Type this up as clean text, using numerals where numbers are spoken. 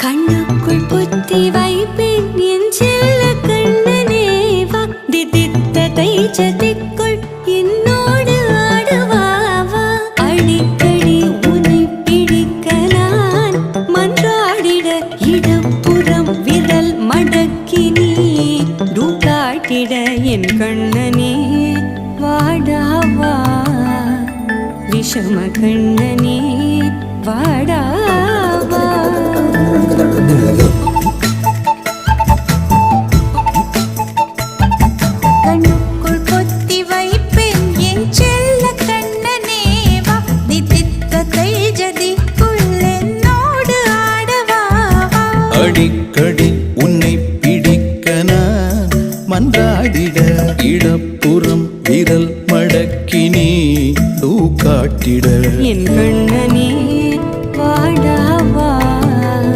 கண்ணுக்குள் புத்தி வைப்பேன் என் செல்ல கண்ணனேவா திதித்த தைச்சதிக்குள் என்னோடு ஆடுவாவா அடிக்கடி உன்னை பிடிக்க நான் மன்றாடிட இடப்புறம் விரல் மடக்கி நீ காட்டிட என் கண்ணனே வாடாவா விஷம கண்ணனே வாடாவா கண்ணுக்குள் பொத்தி வைப்பேன் என் செல்ல கண்ணனேவா திதித்த தைஜதிக்குள் என்னோடு ஆடவா அடிக்கடி